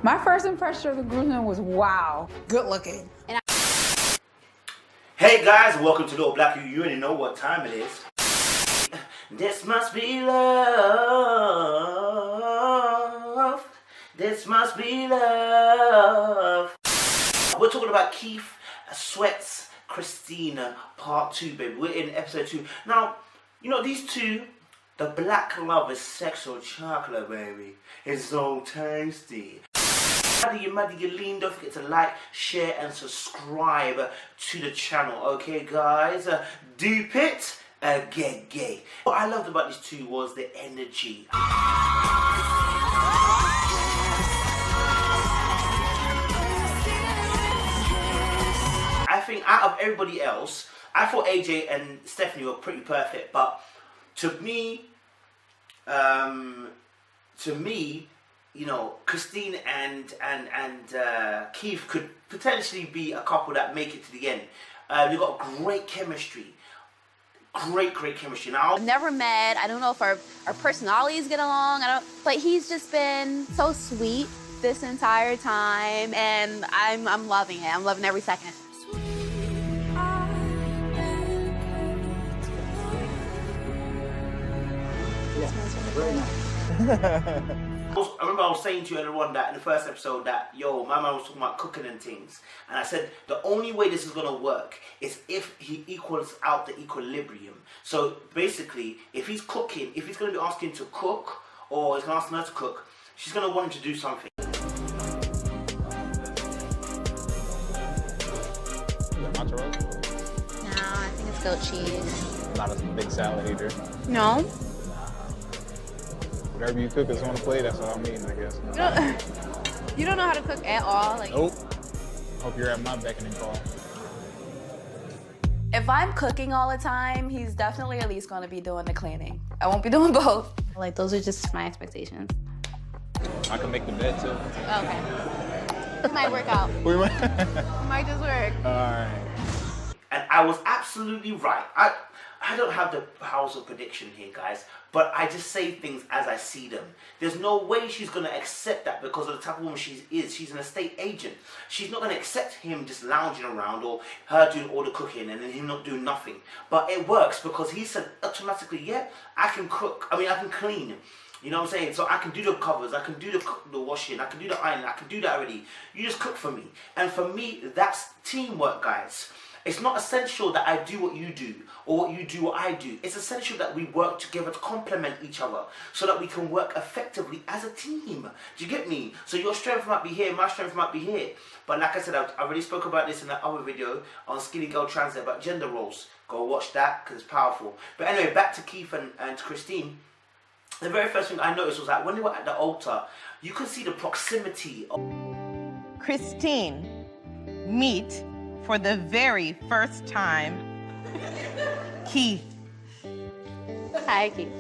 My first impression of the groomsman was wow, good looking. Hey guys, welcome to Little Black. You already know what time it is. This must be love. This must be love. We're talking about Keith Sweat's Christina Part 2, baby. We're in episode 2. Now, you know, these two, the black love is sexual chocolate, baby. It's so tasty. Mother, you lean, don't forget to like, share, and subscribe to the channel, okay, guys? Dupe it, get gay. What I loved about these two was the energy. I think out of everybody else, I thought AJ and Stephanie were pretty perfect, but to me, you know, Christine and Keith could potentially be a couple that make it to the end. They've got great chemistry. Great chemistry. Now, I've never met. I don't know if our personalities get along. But he's just been so sweet this entire time, and I'm loving it. I'm loving every second. Yeah, very nice. I remember I was saying to you earlier on that in the first episode that, yo, my man was talking about cooking and things. And I said, the only way this is going to work is if he equals out the equilibrium. So basically, if he's cooking, if he's going to be asking to cook, or he's going to ask her to cook, she's going to want him to do something. Is that mozzarella? No, I think it's goat cheese. Not a big salad either. No? Whatever you cook is on the plate, that's what I mean, I guess. You don't know how to cook at all? Like, Nope. Hope you're at my beckoning call. if I'm cooking all the time, he's definitely at least gonna be doing the cleaning. I won't be doing both. Like, those are just my expectations. I can make the bed too. Okay. This might work out. We might. Might just work. Alright. And I was absolutely right. I don't have the powers of prediction here, guys, but I just say things as I see them. There's no way she's going to accept that because of the type of woman she is. She's an estate agent. She's not going to accept him just lounging around or her doing all the cooking and then him not doing nothing. But it works because he said automatically, yeah, I can cook. I mean, I can clean. You know what I'm saying? So I can do the covers, I can do the washing, I can do the ironing, I can do that already. You just cook for me. And for me, that's teamwork, guys. It's not essential that I do what you do or what you do what I do. It's essential that we work together to complement each other so that we can work effectively as a team. Do you get me? So your strength might be here, my strength might be here. But like I said, I already spoke about this in that other video on Skinny Girl Translate about gender roles. Go watch that because it's powerful. But anyway, back to Keith and Christine. The very first thing I noticed was that when they were at the altar, you could see the proximity of Christine meet for the very first time Keith. Hi, Keith.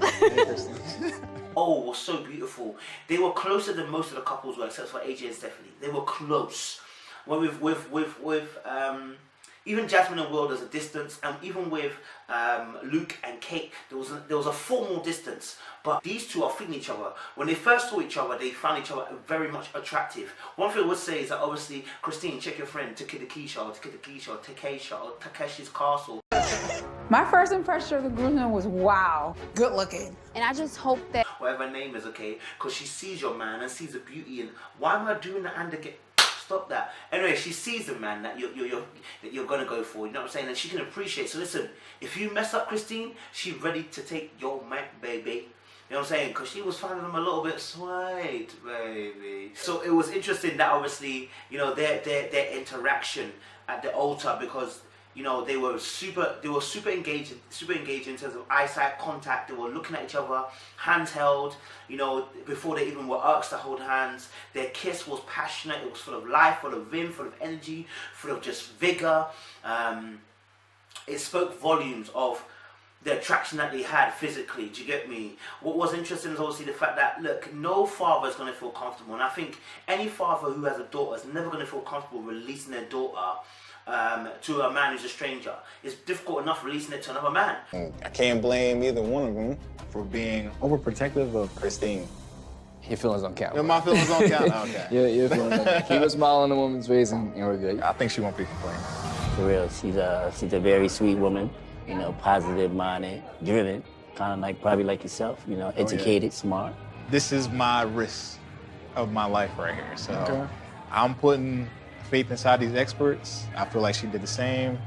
oh, was so beautiful. They were closer than most of the couples were, except for AJ and Stephanie. They were close. When with even Jasmine and Will, there's a distance, and even with Luke and Kate, there was a formal distance. But these two are feeling each other. When they first saw each other, they found each other very much attractive. One thing I would say is that obviously, Christine, check your friend Takesha or Takeshi's Castle. My first impression of the groomsman was wow, good looking. And I just hope that Whatever her name is, okay? Because she sees your man and sees the beauty in, why am I doing that and again? Stop that. Anyway, she sees the man that you're gonna go for. You know what I'm saying? And she can appreciate. So listen, if you mess up Christine, she's ready to take your man, baby. You know what I'm saying? Because she was finding him a little bit sweet, baby. So it was interesting that obviously, you know, their interaction at the altar, because you know they were super engaged in terms of eyesight contact. They were looking at each other, hands held. You know, before they even were asked to hold hands. Their kiss was passionate. It was full of life, full of vim, full of energy, full of just vigor. It spoke volumes of the attraction that they had physically. Do you get me? What was interesting is obviously the fact that, look, no father is going to feel comfortable, and I think any father who has a daughter is never going to feel comfortable releasing their daughter to a man who's a stranger. It's difficult enough releasing it to another man. I can't blame either one of them for being overprotective of Christine. Your feelings don't count. Yeah, my feelings don't count. Okay. Your feelings don't count. Keep a smile on the woman's face and we're good. I think she won't be complaining. For real, she's a very sweet woman, you know, positive-minded, driven, kind of like, probably like yourself, you know, educated, smart. This is my risk of my life right here. So I'm putting faith inside these experts. I feel like she did the same.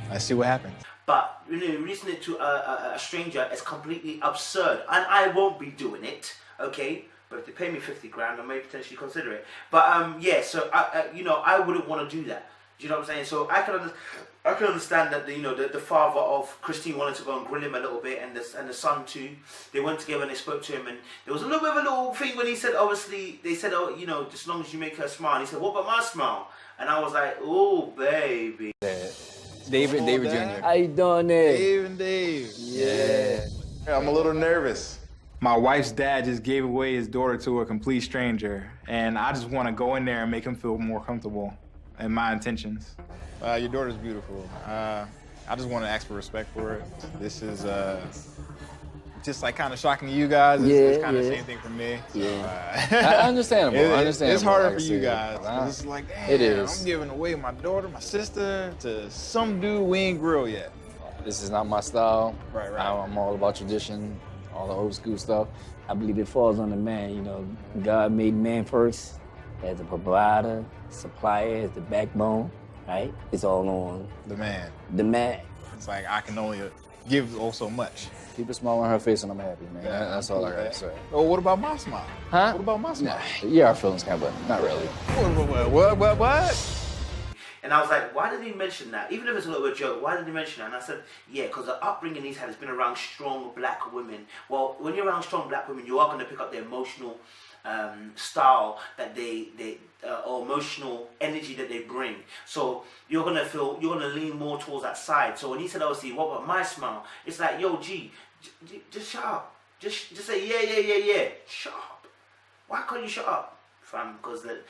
Let's see what happens. But you know, releasing it to a stranger is completely absurd, and I won't be doing it. Okay, but if they pay me 50 grand, I may potentially consider it. But yeah, so you know, I wouldn't want to do that. Do you know what I'm saying? So I can understand that the father of Christine wanted to go and grill him a little bit, and the son too. They went together and they spoke to him, and there was a little bit of a little thing when he said, obviously, they said, oh, you know, as long as you make her smile. And he said, what about my smile? And I was like, oh, baby. David Jr. How you doing there? Dave. Yeah. I'm a little nervous. My wife's dad just gave away his daughter to a complete stranger, and I just want to go in there and make him feel more comfortable in my intentions. Your daughter's beautiful. I just want to ask for respect for it. This is just like kind of shocking to you guys. It's kind of the same thing for me. Yeah. Understandable. It's harder like for you guys. It's like, damn, it is. I'm giving away my daughter, my sister, to some dude we ain't grilled yet. This is not my style. Right. I'm all about tradition, all the old school stuff. I believe it falls on the man, you know. God made man first as a provider, supplier, as the backbone, right? It's all on The man. the man. It's like I can only give so much. Keep a smile on her face and I'm happy, man. That's all I gotta say. Oh, what about my smile? Huh? What about my smile? Yeah, our feelings count, but not really. What? And I was like, why did he mention that? Even if it's a little bit of a joke, why did he mention that? And I said, yeah, because the upbringing he's had has been around strong black women. Well, when you're around strong black women, you are going to pick up the emotional style that or emotional energy that they bring. So you're going to lean more towards that side. So when he said, obviously, what about my smile? It's like, yo, G, just shut up. Just say, yeah. Shut up. Why can't you shut up? Because the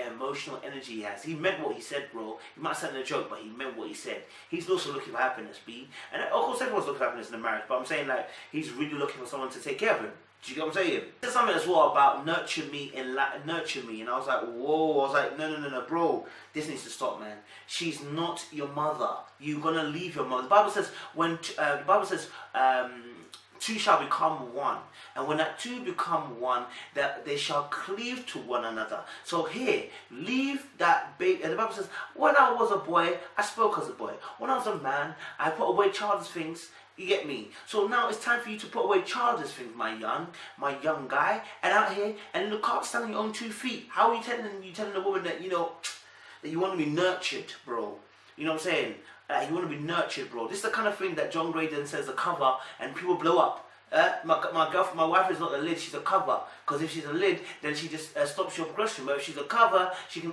emotional energy he has. He meant what he said, bro. He might have said in a joke, but he meant what he said. He's also looking for happiness, B. And of course everyone's looking for happiness in a marriage, but I'm saying like he's really looking for someone to take care of him. Do you get what I'm saying? There's something as well about nurture me. And I was like, whoa. I was like, no, bro. This needs to stop, man. She's not your mother. You're gonna leave your mother. The Bible says two shall become one, and when that two become one, that they shall cleave to one another. So here, leave that baby. And the Bible says, when I was a boy, I spoke as a boy. When I was a man, I put away childish things. You get me? So now it's time for you to put away childish things, my young guy, and out here and look up, stand on your own 2 feet. How are you telling the woman that that you want to be nurtured, bro? You know what I'm saying? You want to be nurtured, bro. This is the kind of thing that John Gray then says a cover and people blow up. My girlfriend, my wife is not a lid, she's a cover. Because if she's a lid, then she just stops your progression. But if she's a cover, she can...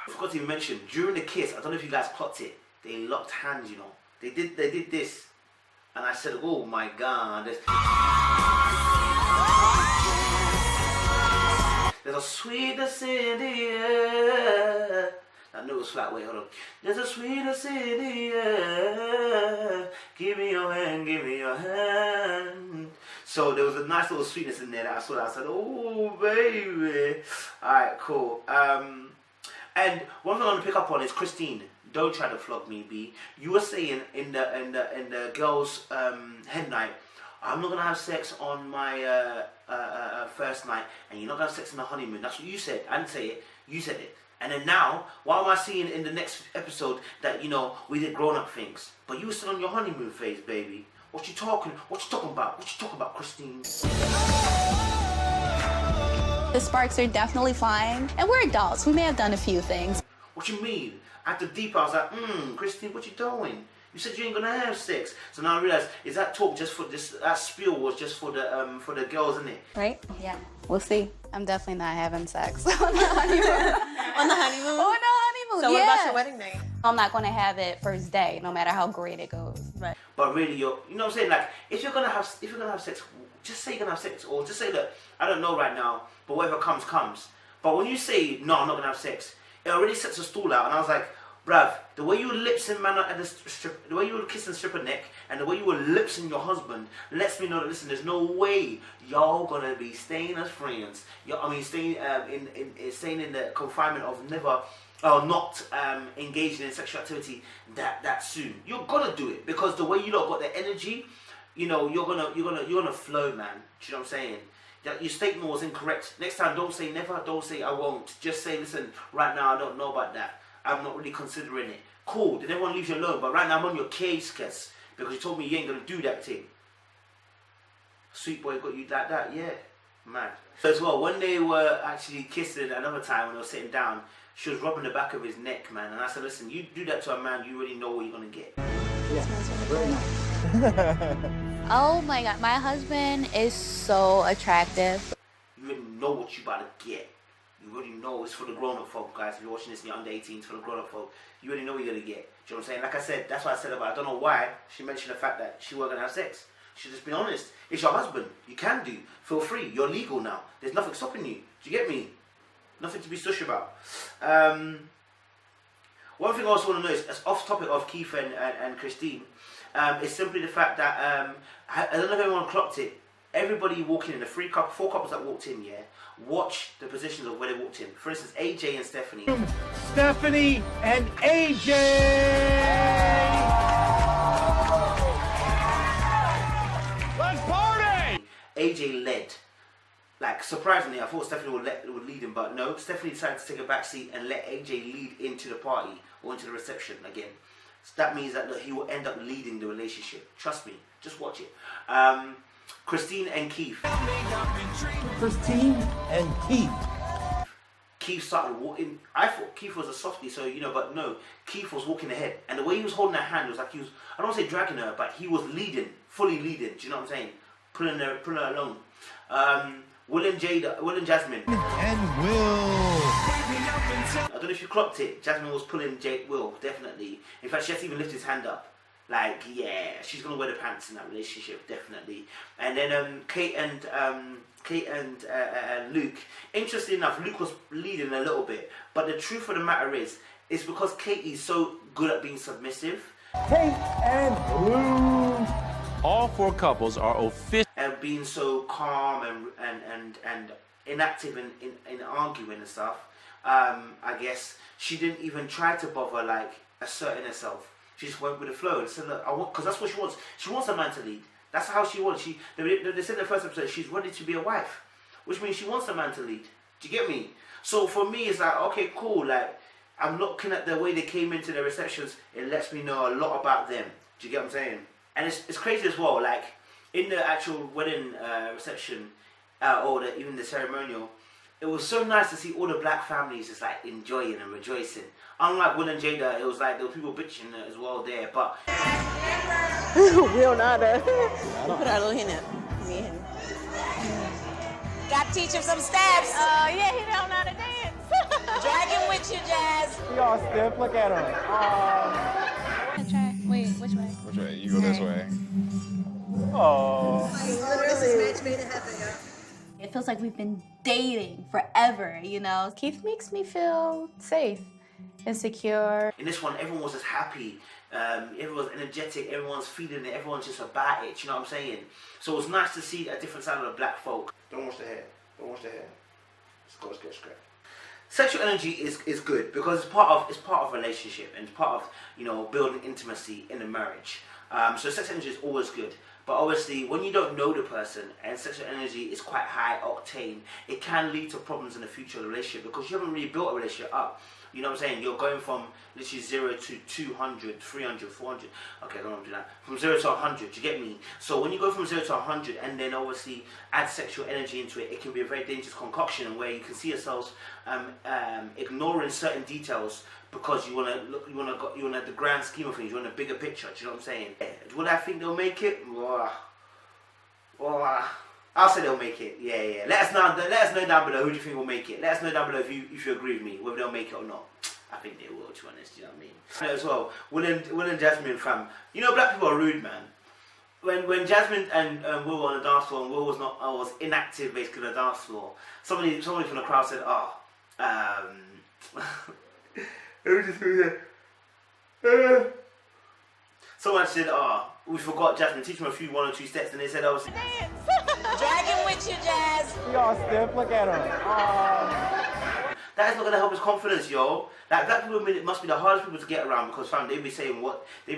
I forgot to even mention, during the kiss, I don't know if you guys clocked it, they locked hands, you know. They did this. And I said, oh my God. There's a sweeter city, yeah. That note was flat, wait, hold on. There's a sweeter city, yeah. Give me your hand, give me your hand. So there was a nice little sweetness in there that I saw that. I said, oh, baby. All right, cool. And one thing I want to pick up on is Christine. Don't try to flog me, B. You were saying in the girls' head night, I'm not gonna have sex on my first night, and you're not gonna have sex on the honeymoon. That's what you said. I didn't say it. You said it. And then now, why am I seeing in the next episode that we did grown-up things, but you were still on your honeymoon phase, baby? What you talking about? What you talking about, Christine? The sparks are definitely flying, and we're adults. We may have done a few things. What you mean? After deep, I was like, Christine, what you doing? You said you ain't gonna have sex. So now I realize, is that talk just for this? That spiel was just for the girls, isn't it? Right? Yeah. We'll see. I'm definitely not having sex on the honeymoon. On the honeymoon? On the honeymoon, So what about your wedding night? I'm not gonna have it first day, no matter how great it goes. Right. But really, you know what I'm saying? Like, if you're gonna have sex, just say you're gonna have sex, or just say that I don't know right now, but whatever comes, comes. But when you say no, I'm not gonna have sex, it already sets a stall out. And I was like, bruv, the way you were lipsing man at the strip, the way you were kissing stripper neck, and the way you were lipsing your husband lets me know that listen, there's no way y'all gonna be staying as friends. Staying in the confinement of never. Not engaging in sexual activity that soon. You're gonna do it because the way you lot got the energy, you know, you're gonna flow, man. Do you know what I'm saying? Your statement was incorrect. Next time, don't say never. Don't say I won't. Just say, listen, right now I don't know about that. I'm not really considering it. Cool. Then everyone leaves you alone. But right now I'm on your case, because you told me you ain't gonna do that thing. Sweet boy got you like that, yeah, man. So as well, when they were actually kissing another time when they were sitting down, she was rubbing the back of his neck, man. And I said, listen, you do that to a man, you already know what you're going to get. Yeah, very nice. Oh my God, my husband is so attractive. You already know what you're about to get. You already know it's for the grown-up folk, guys. If you're watching this and you're under 18, it's for the grown-up folk. You already know what you're going to get. Do you know what I'm saying? Like I said, that's what I said about, I don't know why she mentioned the fact that she wasn't going to have sex. She just been honest. It's your husband. You can do. Feel free. You're legal now. There's nothing stopping you. Do you get me? Nothing to be stush about. One thing I also want to know is, as off topic of Keith and Christine, is simply the fact that I don't know if anyone clocked it. Everybody walking in, the four couples that walked in, yeah, watch the positions of where they walked in. For instance, AJ and Stephanie. Stephanie and AJ. Let's party. AJ led. Like, surprisingly, I thought Stephanie would lead him, but no, Stephanie decided to take a back seat and let AJ lead into the party or into the reception again. So that means that he will end up leading the relationship. Trust me, just watch it. Christine and Keith. Christine and Keith. Keith started walking. I thought Keith was a softie, so but no, Keith was walking ahead, and the way he was holding her hand was like he was. I don't want to say dragging her, but he was leading, fully leading. Do you know what I'm saying? Pulling her along. Will and Jasmine. And Will. I don't know if you clocked it. Jasmine was pulling Will, definitely. In fact, she has to even lift his hand up. Like, yeah, she's gonna wear the pants in that relationship, definitely. And then Kate and Luke. Interestingly enough, Luke was leading a little bit, but the truth of the matter is, it's because Katie's so good at being submissive. Kate and Luke. All four couples are official. And being so calm and inactive in arguing and stuff. I guess she didn't even try to bother like asserting herself. She just went with the flow and said, look, I want, because that's what she wants. She wants a man to lead. That's how she wants. They said in the first episode, she's ready to be a wife, which means she wants a man to lead. Do you get me? So for me, it's like, okay, cool. Like, I'm looking at the way they came into their receptions. It lets me know a lot about them. Do you get what I'm saying? And it's crazy as well. Like in the actual wedding reception, or even the ceremonial, it was so nice to see all the black families just like enjoying and rejoicing. Unlike Will and Jada, it was like there were people bitching as well there, but Will not. Put our little hand up. Me and him. Got to teach him some steps. Oh, yeah, he don't know how to dance. Drag him with you, Jazz. We all stiff. Look at him. Wait, which way? Which way? You go this way. Oh. It feels like we've been dating forever, Keith makes me feel safe and secure. in this one, everyone was just happy. Everyone's energetic. Everyone's feeling it. Everyone's just about it. You know what I'm saying? So it was nice to see a different side of the black folk. Don't wash the hair. Don't wash the hair. It's got to get scratched. Sexual energy is good because it's part of a relationship and it's part of building intimacy in a marriage. So sexual energy is always good. But obviously, when you don't know the person and sexual energy is quite high octane, it can lead to problems in the future of the relationship because you haven't really built a relationship up. You know what I'm saying? You're going from literally 0 to 200, 300, 400. Okay, I don't want to do that. From 0 to 100, do you get me? So when you go from 0 to 100 and then obviously add sexual energy into it, it can be a very dangerous concoction where you can see yourselves ignoring certain details because you want the grand scheme of things, you want a bigger picture. Do you know what I'm saying? Will I think they'll make it? I'll say they'll make it. Yeah. Let us know down below who do you think will make it. Let us know down below if you agree with me, whether they'll make it or not. I think they will, to be honest, you know what I mean? As well, Will and Jasmine, fam. You know, black people are rude, man. When Jasmine and Will were on the dance floor, and Will was inactive basically on the dance floor, somebody from the crowd said, someone said, we forgot Jasmine, teach him one or two steps, and they said, Drag him with you, Jazz. Y'all stiff, look at him. That is not gonna help his confidence, yo. Like black people must be the hardest people to get around because fam, they be saying what they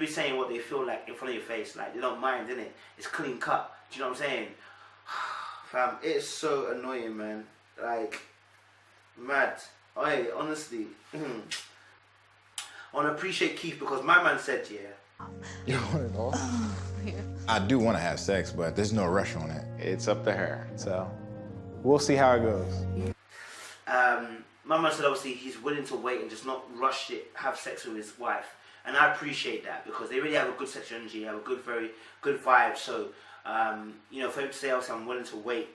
feel like in front of your face. Like they don't mind, innit? It's clean cut. Do you know what I'm saying? Fam, it's so annoying, man. Like mad. Hey, honestly. I wanna appreciate Keith because my man said, yeah. You want it all? I do want to have sex, but there's no rush on it. It's up to her, so we'll see how it goes. My man said obviously he's willing to wait and just not rush it, have sex with his wife. And I appreciate that because they really have a good sexual energy, have a good, very good vibe. So, you know, for him to say obviously I'm willing to wait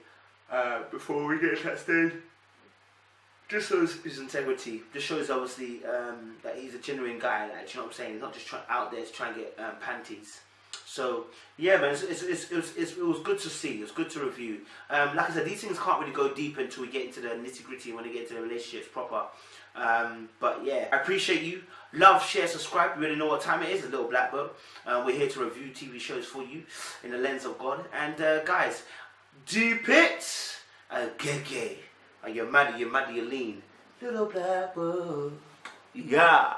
before we get to that stage, just shows his integrity. Just shows obviously that he's a genuine guy. Like, you know what I'm saying? He's not just out there to try and get panties. So yeah, man, it was good to see. It was good to review. Like I said, these things can't really go deep until we get into the nitty gritty when we get into the relationships proper. But yeah, I appreciate you. Love, share, subscribe. You already know what time it is. A little black book. We're here to review TV shows for you in the lens of God. And guys, deep it, gay. You're mad, you're lean. Little black book. Yeah.